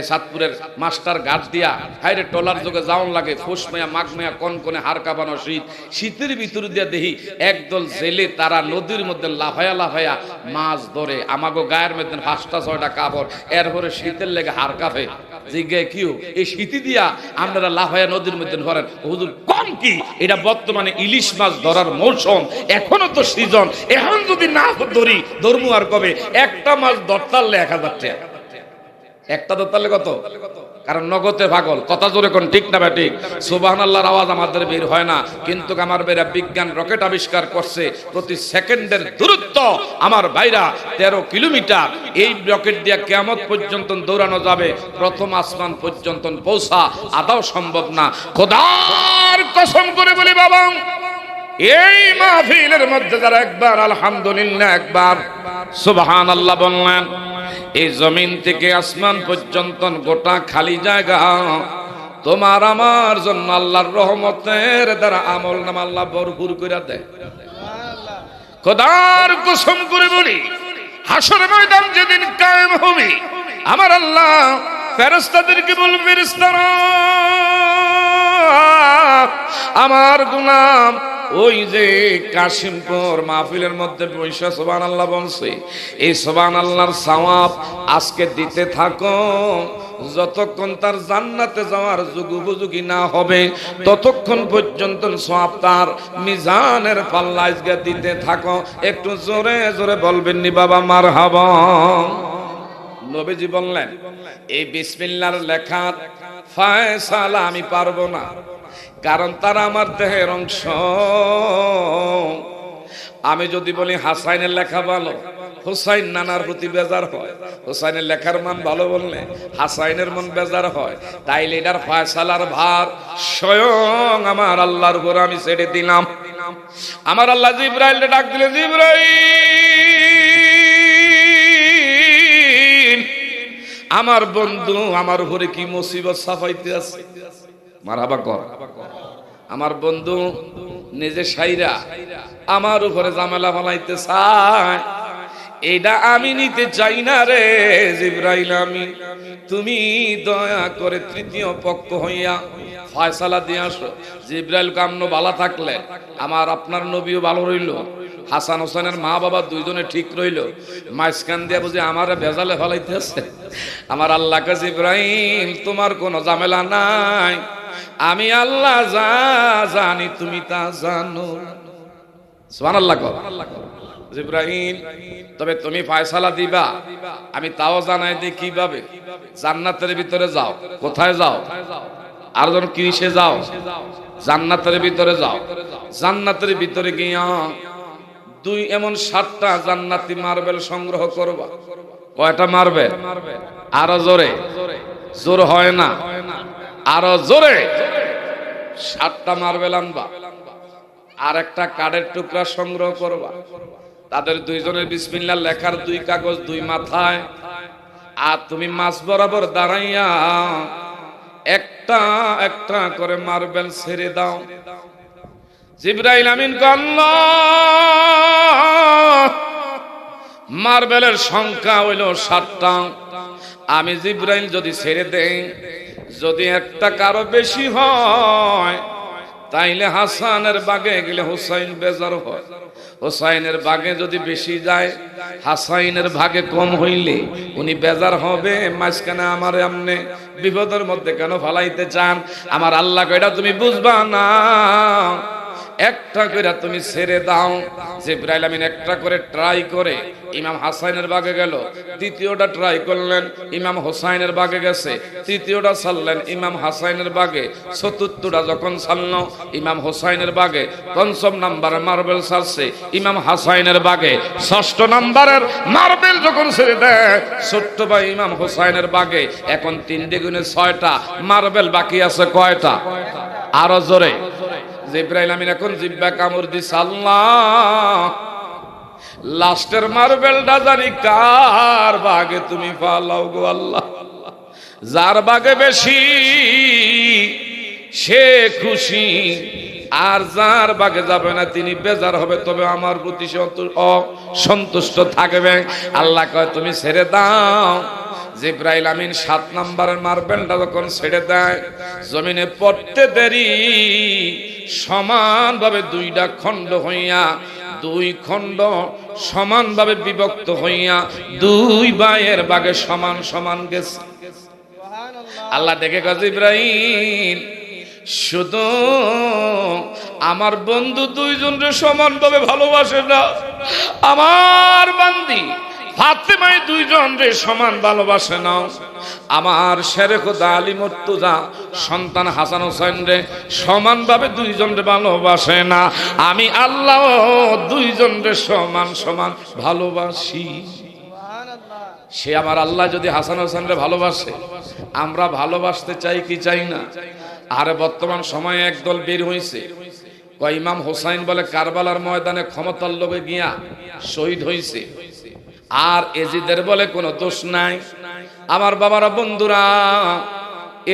Speaker 1: সাতপুরের মাস্টার ঘাট দিয়া হাইরে টলার যোগে যাওন লাগে, ফুস মেয়া মাঘ মেয়া কনকনে হার কাঁপানো শীত, শীতের ভিতর দিয়া দেখি একদল জেলে তারা নদীর মধ্যে লাফায়া লাফায়া মাছ ধরে, আমাগো গায়ের মধ্যে 5টা 6টা কাপড়, এরপরে শীতের লেগে হার কাঁপে। জিজ্ঞাসা কিউ এই শীতি দিয়া আপনারা লাফায়া নদীর মধ্যে ধরেন? হুজুর কম কি, এটা বর্তমানে ইলিশ মাছ ধরার মৌসুম, এখনো তো সিজন, এখন যদি না ধরি ধর্ম আর কবে? একটা মাছ ধরতারলে 1000 টাকা, একটা ধরতারলে কত? কারণ নগদে পাগল, কথা জোরে কোন ঠিক না বেটি? সুবহানাল্লাহর আওয়াজ আমাদের বের হয় না, কিন্তু আমার ভাইরা বিজ্ঞান রকেট আবিষ্কার করছে, প্রতি সেকেন্ডের দূরত্ব আমার ভাইরা 13 কিলোমিটার। এই রকেট দিয়ে কিয়ামত পর্যন্ত দৌড়ানো যাবে, প্রথম আসমান পর্যন্ত পৌঁছা আদাও সম্ভব না। খোদার কসম করে বলি বাবা, এই মাহফিলের মধ্যে যারা একবার আলহামদুলিল্লাহ, একবার সুবহানাল্লাহ বললেন, এই জমিন থেকে আসমান পর্যন্ত গোটা খালি জায়গা তোমার আমার জন্য আল্লাহর রহমতের দ্বারা আমল নামা আল্লাহ ভরপুর করে দেয়। খোদার কসম করে বলি, হাসর ময়দান যেদিন কায়েম হবে, আমার আল্লাহ ফেরেশতাদেরকে বলবে, ফেরেশতারা আমার গোলাম ওই যে কাশিমপুর মাহফিলের মধ্যে বৈশা সুবহানাল্লাহ বলছে, এই সুবহানাল্লাহর সওয়াব আজকে দিতে থাকো, যতক্ষণ তার জান্নাতে যাওয়ার যুগোপযোগী না হবে ততক্ষণ পর্যন্ত সওয়াব তার মিজানের পাল্লায় দিতে থাকো। একটু জোরে জোরে বলবেন নি বাবা মারহাবা। নবীজি বললেন, এই বিসমিল্লাহর লেখা ফয়সালা আমি পারবো না, কারণ তারা আমার দেহের অংশ। আমি যদি বলি হাসাইনের লেখা ভালো, হুসাইন নানার প্রতি বেজার হয়, হুসাইনের লেখার মান ভালো বললে হাসাইনের মন বেজার হয়, তাইলে এটার ফয়সালার ভার স্বয়ং আমার আল্লাহর উপর আমি ছেড়ে দিলাম। আমার আল্লাহ জিবরাইলকে ডাক দিলে, জিবরাইল আমার বন্ধু আমার উপরে কি মুসিবত সাফাইতে আছে? মারহাবা কর। আমার বন্ধু নিজে সাইরা আমার উপরে ঝামেলা ফলাইতে চায়, এটা আমি নিতে চাই না রে জিবরাইল। তুমি দয়া করে তৃতীয় পক্ষ হইয়া ফয়সালা দিয়ে আসো। জিবরাইল কামনো ভালো থাকলে আমার আপনার নবীও ভালো রইল, হাসান হোসেনের মা বাবা দুইজনে ঠিক রইল, মাঝখান দিয়া বুঝি আমার ভেজালে ফলাইতেছে। আমার আল্লাহকে, জিবরাইল তোমার কোনো ঝামেলা নাই, আমি আল্লাহ যা জানি তুমি তা জানো। সুবহানাল্লাহ কর। জিবরাইল তবে তুমি ফয়সালা দিবা, আমি তাও জানাই দিই কিভাবে। জান্নাতের ভিতরে যাও। কোথায় যাও? আর জন কিসে যাও? জান্নাতের ভিতরে যাও। জান্নাতের ভিতরে গিয়া দুই এমন 7টা জান্নাতি মার্বেল সংগ্রহ করবা। কয়টা মার্বেল? আরো জোরে, জোর হয় না, আরো জোরে। 7টা মার্বেল আনবা, আর একটা কাঠের টুকরা সংগ্রহ করবা। তাদের দুইজনের বিসমিল্লাহ লেখার 2 কাগজ 2 মাথায়, আর তুমি মাছ বরাবর দাঁড়াইয়া একটা একটা করে মার্বেল ছেড়ে দাও। জিবরাইল আমিন আল্লাহ, মার্বেলের সংখ্যা হইল 7টা। আমি জিবরাইল যদি ছেড়ে দেই, যদি একটা কারো বেশি হয় তাইলে হাসানের বাগে গেলে হুসাইন বেজার হয়, হুসাইনের বাগে যদি বেশি যায় হাসাইনের ভাগে কম হইলে উনি বেজার হবে। মাঝখানে আমার এমনি বিপদের মধ্যে কেন ফালাইতে চান? আমার আল্লাহ এটা তুমি বুঝবা না, একটা করে তুমি ছেড়ে দাও। জিবরাইল আমিন একটা করে ট্রাই করে ইমাম হাসাইনের বাগে গেল, দ্বিতীয়টা ট্রাই করলেন, ইমাম হোসাইনের বাগে গেছে, তৃতীয়টা ছাড়লেন ইমাম হাসাইনের বাগে, চতুর্থটা যখন ছাড়ল ইমাম হোসাইনের বাগে, পঞ্চম নাম্বারের মার্বেল ছাড়ছে ইমাম হাসাইনের বাগে, ষষ্ঠ নাম্বারের মার্বেল যখন ছেড়ে দেয় ছোট্ট ভাই ইমাম হোসাইনের বাগে। এখন 3 গুণে 6টা মার্বেল বাকি আছে। কয়টা? আরো জোরে। জিবরাইল আমিন এখন জিব্বা কামড় দিছে, আল্লাহ লাস্টের মার্বেলটা জানি কার বাগে তুমি ফালাও গো আল্লাহ। যার বাগে বেশি সে খুশি, আর যার বাগে যাবে না তিনি বেজার হবে, তবে আমার প্রতি অসন্তুষ্ট থাকবে। আল্লাহ কয় তুমি ছেড়ে দাও। জিবরাইল আমিন 7 নম্বরের মার্বেলটা যখন ছেড়ে দেয়, জমিনে পড়তে দেরি সমানভাবে 2টা খণ্ড হইয়া, 2 খণ্ড সমানভাবে বিভক্ত হইয়া 2 ভাইয়ের ভাগে সমান সমান গেছে। আল্লাহ ডেকে কয় জিবরাইল শুধু আমার বন্ধু 2 জনকে সমানভাবে ভালোবাসে না, আমার বান্দি ফাতেমায় 2 জনকে সমান ভালোবাসে না, আমার শেরে খোদা আলী মুর্তজা সন্তান হাসান হোসেন রে সমানভাবে 2 জনকে ভালোবাসে না। আমি আল্লাহ 2 জনকে সমান সমান ভালোবাসি। সে আমার আল্লাহ যদি হাসান হোসেন রে ভালোবাসে, আমরা ভালোবাসতে চাই কি চাই না? আর বর্তমান সময়ে একদল বের হইছে, কয় ইমাম হোসাইন বলে কারবালার ময়দানে ক্ষমতার লোভে গিয়া শহীদ হইছে, আর এজিদের বলে কোনো দোষ নাই। আমার বাবারা বন্ধুরা,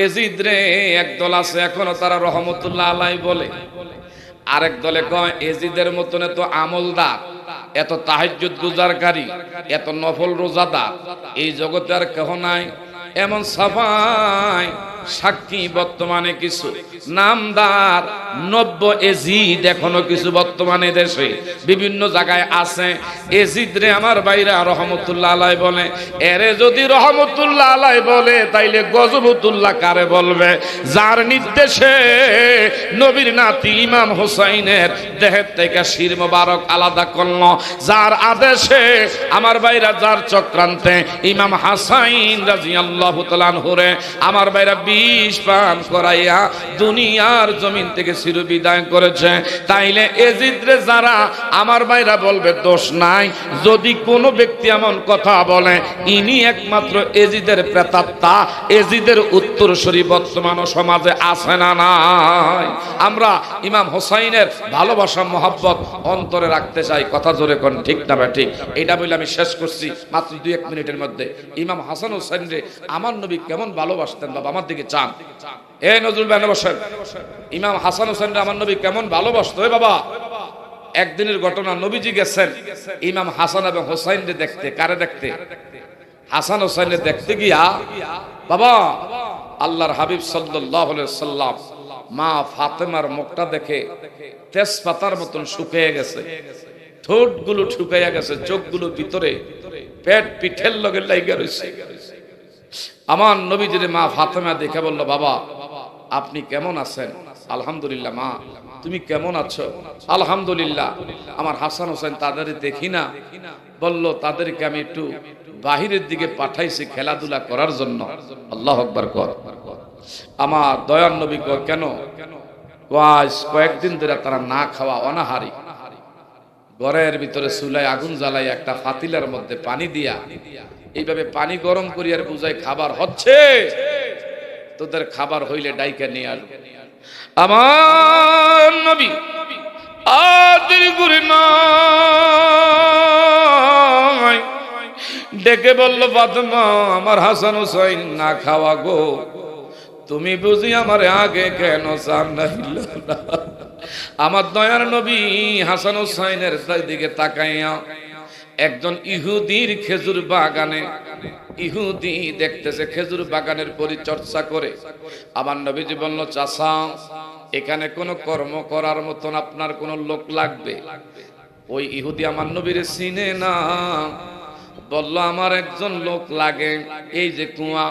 Speaker 1: এজিদ রে একদল আছে এখনো তারা রহমতুল্লাহ আলাই বলে, আরেক দলে কয় এজিদের মতন এত আমলদার, এত তাহাজ্জুদ গুজারকারী, এত নফল রোজাদার এই জগতে আর কেহ নাই। এমন সাফাই সাক্ষী বর্তমানে কিছু নামদার নব্য এজিদ এখনো কিছু বর্তমানে দেশে বিভিন্ন জায়গায় আছে। এজিদ রে আমার ভাইরা রহমতুল্লাহ আলাই বলে, এরে যদি রহমতুল্লাহ আলাই বলে তাইলে গজবতুল্লাহ কারে বলবে? যার নির্দেশে নবীর নাতি ইমাম হোসাইনের দেহের থেকে শির মোবারক আলাদা করল, যার আদেশে আমার ভাইরা, যার চক্রান্তে ইমাম হাসাইন রাদিয়াল্লাহু তাআলা আনহুরে আমার ভাইরা বিষ পান করাইয়া দুনিয়ার জমিন থেকে চিরবিদায় করেছে। তাইলে এজিদরে যারা আমার ভাইরা বলবে দোষ নাই, যদি কোনো ব্যক্তি এমন কথা বলে ইনি একমাত্র এজিদের প্রেতাত্মা, এজিদের উত্তরসূরি বর্তমান সমাজে আছে না নাই? আমরা ইমাম হোসাইনের ভালোবাসা মহব্বত অন্তরে রাখতে চাই। কথা জোরে কোন ঠিক না ভাই? ঠিক। এটা বলে আমি শেষ করছি মাত্র 2-1 মিনিটের মধ্যে। ইমাম হাসান হোসেন রে আমার নবী কেমন ভালোবাসতেন বাবা, আমার দিকে চান। এ নজরুল ভাই বসেন। ইমাম হাসান হোসেন রে আমার নবী কেমন ভালোবাসতো বাবা। একদিনের ঘটনা, নবীজি গেছেন ইমাম হাসান এবং হোসাইন রে দেখতে। কারে দেখতে? হাসান হোসাইন রে দেখতে গিয়া বাবা আল্লাহর হাবিব সাল্লাল্লাহু আলাইহি ওয়াসাল্লাম মা ফাতেমার মুখটা দেখে তেজপাতার মতন শুকিয়ে গেছে, ঠোঁটগুলো শুকিয়ে গেছে, চোখগুলো ভিতরে, পেট পিঠের লগে লাগা রইছে। আমার নবীজির মা ফাতেমা দেখে বলল, বাবা আপনি কেমন আছেন? আলহামদুলিল্লাহ। মা তুমি কেমন আছো? আলহামদুলিল্লাহ। আমার হাসান হোসেন তাদের দেখি না, বলল তাদেরকে আমি একটু বাহিরের দিকে পাঠাইছি খেলাধুলা করার জন্য। আল্লাহু আকবার কর। আমার দয়ার নবী কয় কেন? কয়েকদিন ধরে তারা না খাওয়া অনাহারি, ঘরের ভিতরে চুলায় আগুন জ্বালাই একটা ফাতিলার মধ্যে পানি দিয়া এইভাবে পানি গরম করি আর বুঝাই খাবার হচ্ছে, তোদের খাবার হইলে ডাইকা নিয়ে আলো। আমার নবী আদির গুরি নয়, ডেকে বলল ফাতেমা আমার হাসান হোসেন না খাওয়া গো, তুমি বুঝি আমার আগে কেন চান না? আমার দয়ার নবী হাসান হোসেনের দিকে তাকাইয়া একজন ইহুদির খেজুর বাগানে, ইহুদি দেখতেছে খেজুর বাগানের পরিচর্যা করে। আমার নবীজি বলল, চাচা এখানে কোনো কর্ম করার মতন আপনার কোন লোক লাগবে? ওই ইহুদি আমার নবীর চিনে না, বলল আমার একজন লোক লাগে। এই যে কুয়া,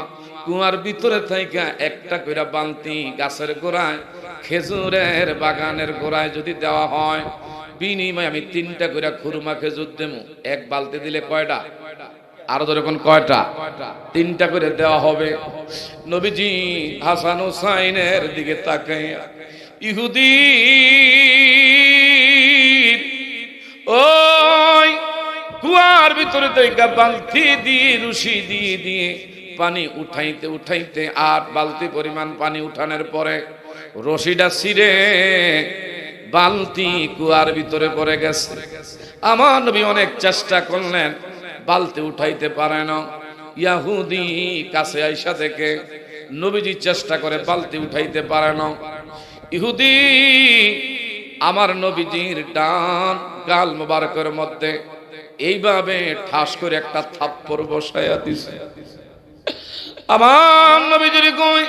Speaker 1: কুয়ার ভিতরে থেকে একটা করে বালতি গাছের গোড়ায়, খেজুরের বাগানের গোড়ায় যদি দেওয়া হয়, বিনিময়ে আমি 3টা করে খুরমা খেজুর দেবো। এক বালতি দিলে কয়টা? আরো যখন কয়টা? 3টা করে দেওয়া হবে। নবীজি হাসান হোসাইনের দিকে তাকাইয়া ইহুদি ওই কুয়ার ভিতরে থেকে বালতি দিয়ে রুশি দিয়ে দিয়ে পানি উঠাইতে উঠাইতে, আর বালতি পরিমাণ পানি উঠানোর পরে রশিটা ছিঁড়ে বালতি কুয়ার ভিতরে পড়ে গেছে। আমার নবী অনেক চেষ্টা করলেন, বালতি উঠাইতে পারে না। ইহুদি কাছে আইসা থেকে নবীজি চেষ্টা করে, বালতি উঠাইতে পারে না। ইহুদি আমার নবীজির ডান গাল মোবারকের মধ্যে এইভাবে ঠাস করে একটা থাপ্পড় বসাইয়া দিছে। আমার নবীজির কই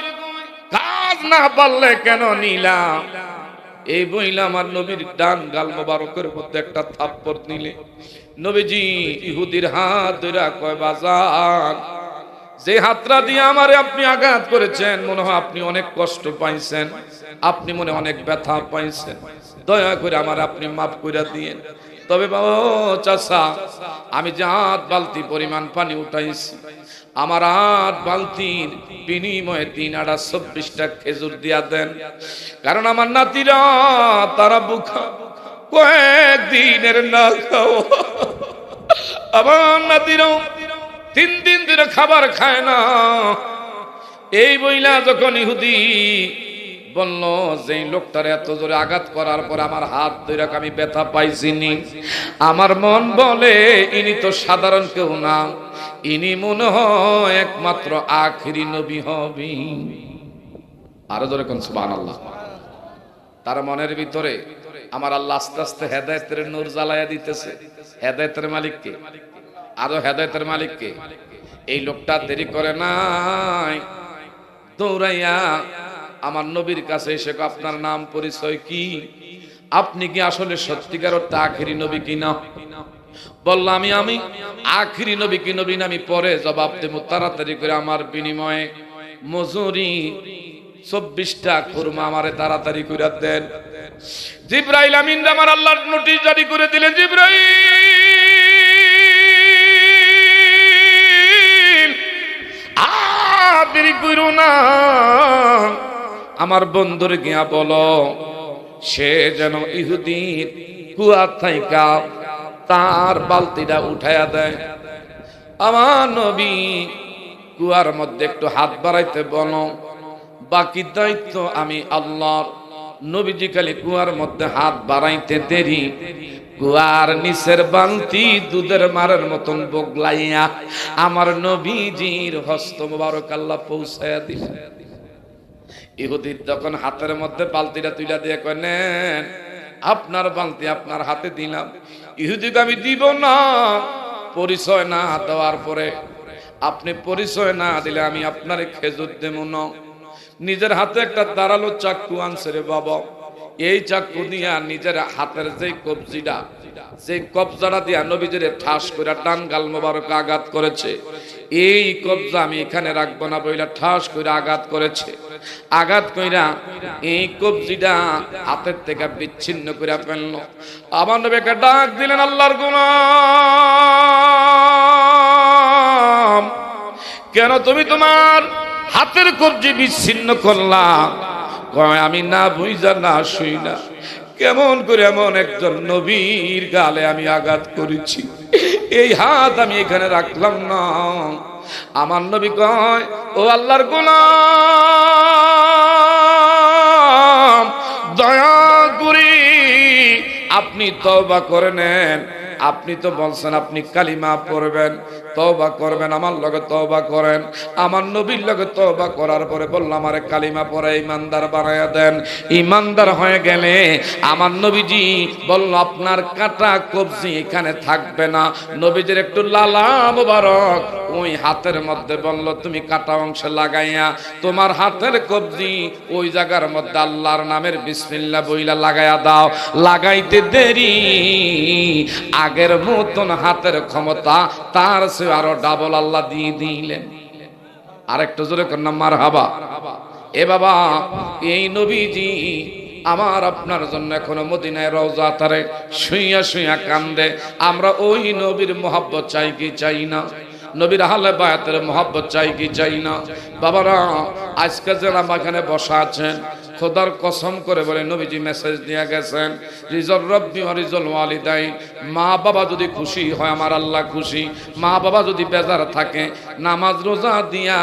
Speaker 1: কাজ না পারলে কেন নিলাম, এই বইলা আমার নবীর ডান গাল মোবারকের মধ্যে একটা থাপ্পড় নিলে নবীজি ইহুদির হাত ধরে কয়, বাজার যে হাতটা দিয়ে আমারে আপনি আঘাত করেছেন, মনে হয় আপনি অনেক কষ্ট পাইছেন, আপনি মনে অনেক ব্যথা পাইছেন, দয়া করে আমার আপনি মাফ করে দিয়েন। তবে বাবা চাচা, আমি যে হাত বালতি পরিমাণ পানি উঠাইছি, আমার হাত বালতির বিনিময়ে 3 আটা 24টা খেজুর দিয়া দেন, কারণ আমার নাতিরা তারা বুখা কয়েকদিনের না খাওয়া, আমার নাতিরাও 3 দিন ধরে খাবার খায় না। এই বইলা যখন ইহুদি বলল যে লোকটার এত জোরে আঘাত করার পর আমার হাত ধরে আমি ব্যথা পাইছিনি, আমার মন বলে ইনি তো সাধারণ কেউ না, ইনি মনে হয় একমাত্র আখিরি নবী হবে। আরো জোরে কোন সুবহানাল্লাহ। তার মনের ভিতরে আমার আল্লাহ আস্তে আস্তে হেদায়েতের নূর জ্বালায়া দিতেছে। হেদায়েতের মালিক কে? আরো হেদায়েতের মালিক কে? এই লোকটা দেরি করে নাই, দৌড়াইয়া আমার নবীর কাছে এসে, আপনার নাম পরিচয় কি, আপনি কি আসলে সত্যিকার অর্থে আখিরি নবী কিনা? বললাম আমি আখিরি নবী কি নবী না আমি পরে জবাব দেব, তাড়াতাড়ি করে আমার বিনিময়ে মজুরি 24টা খুরমা আমারে তাড়াতাড়ি করে দেন। জিবরাইল আমিন আমার আল্লাহর নোটিশ জারি করে দিলেন, জিবরাইল দেরি করো না, আমার বন্ধুর গিয়া বলো সে যেন ইহুদির কুয়া থাইকা তার বালতিটা উঠাইয়া দেয়। আমার নবী কুয়ার মধ্যে একটু হাত বাড়াইতে বলো, বাকি দায়িত্ব আমি আল্লাহর। নবীজি খালি কুয়ার মধ্যে হাত বাড়াইতে দেরি, কুয়ার নিচের বালতি দুধের মারের মতন বগলাইয়া আমার নবীজির হস্ত মোবারক আল্লাহ পৌঁছাইয়া দিলেন। ইহুদির যখন হাতের মধ্যে বালতিটা তুইলা দিয়ে কয়, নেন আপনার বালতি আপনার হাতে দিলাম। ইহুদিকে আমি দিব না, পরিচয় না দেওয়ার পরে, আপনি পরিচয় না দিলে আমি আপনার খেজুর দেব না। নিজের হাতে একটা দাঁড়ালো চাকু আনছে রে বাবা, এই চাকু দিয়া নিজের হাতের যে কবজিটা, সেই কবজাটা দিয়া নবীজির ঠাস করে টান গাল মোবারক আঘাত করেছে। এই কবজা আমি এখানে রাখবো না বইলা ঠাস করে আঘাত করেছে। আঘাত কইরা এই কবজিটা হাতের থেকে বিচ্ছিন্ন করে ফেলল। আমার নবীকে ডাক দিলেন, আল্লাহর গোলাম কেন তুমি তোমার হাতের কবজি বিচ্ছিন্ন করলা? কয় আমি না বুঝা না শুই না, কেমন করে এমন একজন নবীর গালে আমি আঘাত করেছি, এই হাত আমি এখানে রাখলাম না। আমার নবী কয়, ও আল্লাহর গোলাম দয়া করি আপনি তওবা করে নেন, আপনি তো বলছেন আপনি কালিমা পড়বেন, তওবা করবেন, আমার লগে তওবা করেন। আমার নবীর লগে তওবা করার পরে বললাম আমারে কালিমা পড়ে ইমানদার বানায়া দেন। ইমানদার হয়ে গেলে আমার নবীজি বলল আপনার কাটা কবজি এখানে থাকবে না। নবীজির একটু লালা মোবারক ওই হাতের মধ্যে বলল তুমি কাটা অংশ লাগাইয়া তোমার হাতের কবজি ওই জায়গার মধ্যে আল্লাহর নামের বিসমিল্লাহ বইলা লাগাইয়া দাও। লাগাইতে দেরি, আগের মতন হাতের ক্ষমতা তার সে আরো ডাবল আল্লাহ দিয়ে দিলেন। আরেকটু জোরে কন্যা মারহাবা। এ বাবা, এই নবীজি আমার আপনার জন্য এখনো মদিনায় রওজা তারে শুইয়া শুইয়া কান্দে। আমরা ওই নবীর মোহাব্বত চাই কি চাই না? নবীর আহলে বায়াতের মোহাব্বত চাই কি চাই না? বাবারা, আজকে যারা এখানে বসা আছেন, খোদার কসম করে বলে নবীজি মেসেজ দিয়ে গেছেন, রিজল রব্বি ওয়া রিজল ওয়ালিদাইন। মা বাবা যদি খুশি হয় আমার আল্লাহ খুশি, মা বাবা যদি বেজার থাকে, নামাজ রোজা দিয়া,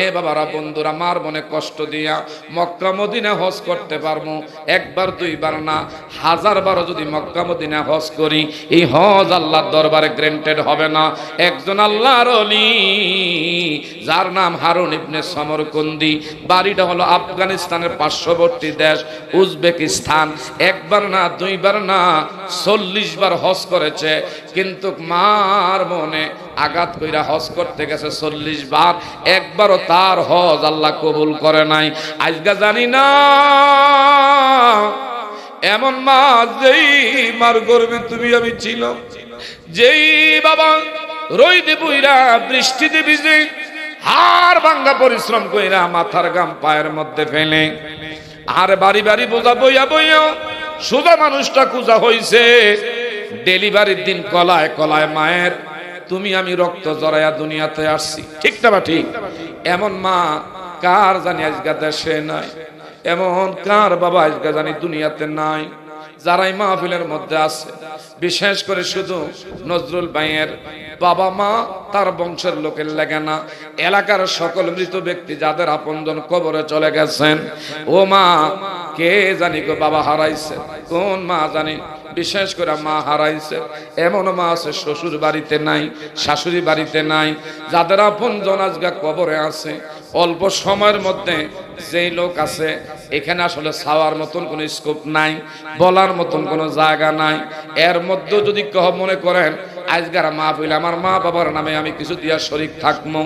Speaker 1: এ বাবারা বন্ধুরা মার মনে কষ্ট দিয়া মক্কা মদিনা হজ করতে পারবো। একবার দুইবার না, 1000 বারও যদি মক্কা মদিনা হজ করি, এই হজ আল্লাহর দরবারে গ্রান্টেড হবে না। একজন আল্লাহর ওলি যার নাম হারুন ইবনে সমরকন্দি, বাড়িটা হলো আফগানিস্তানের পার্শ্ববর্তী দেশ উজবেকিস্তান। একবার না দুইবার না 40 বার হজ করেছে, কিন্তু মার মনে আঘাত কইরা হজ করতে গেছে 40 বার, একবারও তার হজ আল্লাহ কবুল করে নাই। আজকে জানি না এমন মা যেই মার গর্বে তুমি আমি ছিল, যেই বাবা রইদে বুইরা বৃষ্টিতে ভিজে হাড় ভাঙ্গা পরিশ্রম কইরা মাথার গাম পায়ের মধ্যে ফেলে আর বাড়ি বাড়ি বোঝা বইয়া বইয়া সোজা মানুষটা কুজা হইছে। ডেলিভারির দিন কলায় কলায় মায়ের তুমি আমি রক্ত জড়াইয়া দুনিয়াতে আসছি, ঠিক না বা ঠিক? এমন মা কার জানি আজকে দেশে নাই, এমন কার বাবা আজকে জানি দুনিয়াতে নাই। যারাই মাহফিলের মধ্যে আছে, বিশেষ করে শুধু নজরুল ভাইয়ের বাবা মা তার বংশের লোকের লাগে না, এলাকার সকল মৃত ব্যক্তি যাদের আপনজন কবরে চলে গেছেন, ও মা কে জানি গো বাবা হারাইছে, কোন মা জানি বিশেষ করে মা হারাইছে। এমন মা আছে শ্বশুর বাড়িতে নাই, শাশুড়ি বাড়িতে নাই, যাদের আপনজন আজকে কবরে আছে। অল্প সময়ের মধ্যে যেই লোক আছে, এখানে আসলে চাওয়ার মতন কোনো স্কোপ নাই, বলার মতন কোনো জায়গা নাই। এর মধ্যে যদি কেউ মনে করেন আজকের মাহফিল আমার মা বাবার নামে আমি কিছু দিয়া শরীক থাকবো,